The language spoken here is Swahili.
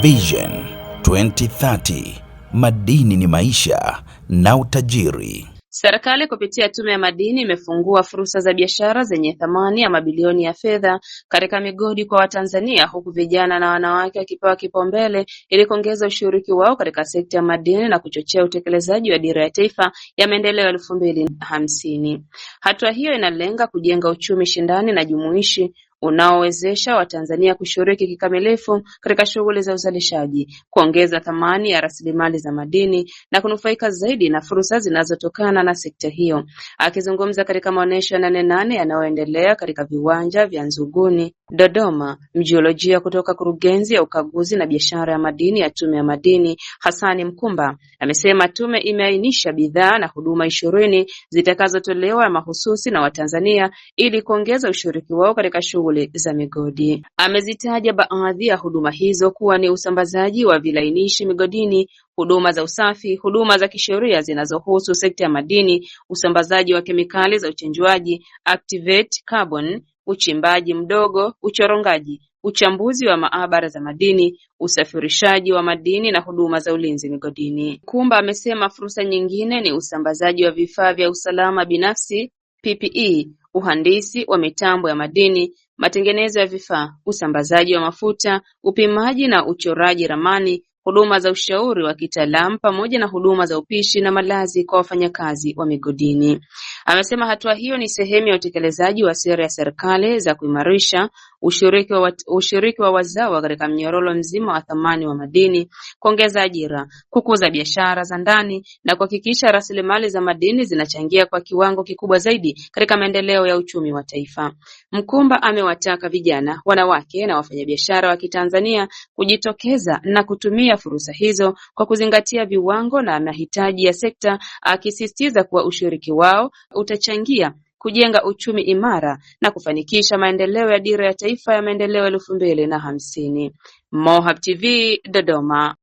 Vision 2030, madini ni maisha na utajiri. Serikali kupitia Tume ya Madini imefungua fursa za biashara zenye thamani ya mabilioni ya fedha katika migodi kwa Watanzania, huku vijana na wanawake wakipewa kipaumbele ili kuongeza ushiriki wao katika sekta ya madini na kuchochea utekelezaji wa Dira ya Taifa ya Maendeleo 2050. Hatua hiyo inalenga kujenga uchumi shindani na jumuishi unaowezesha Watanzania kushiriki kikamilifu katika shughuli za uzalishaji, kuongeza thamani ya rasilimali za madini na kunufaika zaidi na fursa zinazotokana na sekta hiyo. Akizungumza katika maonyesho ya 88 yanayoendelea katika viwanja vya Nzuguni, Dodoma, mjiolojia kutoka Kurugenzi ya Ukaguzi na Biashara ya Madini ya Tume ya Madini, Hassan Mkumba, amesema tume imeainisha bidhaa na huduma 20 zitakazotolewa mahususi na Watanzania ili kuongeza ushiriki wao katika shughuli za migodi. Amezitaja baadhi ya huduma hizo kuwa ni usambazaji wa vilainishi migodini, huduma za usafi, huduma za kisheria zinazohusu sekta ya madini, usambazaji wa kemikali za uchenjuaji, activate carbon, uchimbaji mdogo, uchorongaji, uchambuzi wa maabara za madini, usafirishaji wa madini na huduma za ulinzi migodini. Kumba amesema fursa nyingine ni usambazaji wa vifaa vya usalama binafsi, PPE, uhandisi wa mitambo ya madini, matengenezo ya vifaa, usambazaji wa mafuta, upimaji na uchoraji ramani, huduma za ushauri wa kitaalamu pamoja na huduma za upishi na malazi kwa wafanyakazi wa migodini. Amesema hatua hiyo ni sehemu ya utekelezaji wa sera ya serikali za kuimarisha ushiriki wa wazawa katika mnyororo mzima wa thamani wa madini, kuongeza ajira, kukuza biashara za ndani na kuhakikisha rasilimali za madini zinachangia kwa kiwango kikubwa zaidi katika maendeleo ya uchumi wa taifa. Mkumba amewataka vijana, wanawake na wafanyabiashara wa Kitanzania kujitokeza na kutumia fursa hizo kwa kuzingatia viwango na mahitaji ya sekta, akisisitiza kuwa ushiriki wao utachangia kujenga uchumi imara na kufanikisha maendeleo ya Dira ya Taifa ya Maendeleo 2050. Mohab TV, Dodoma.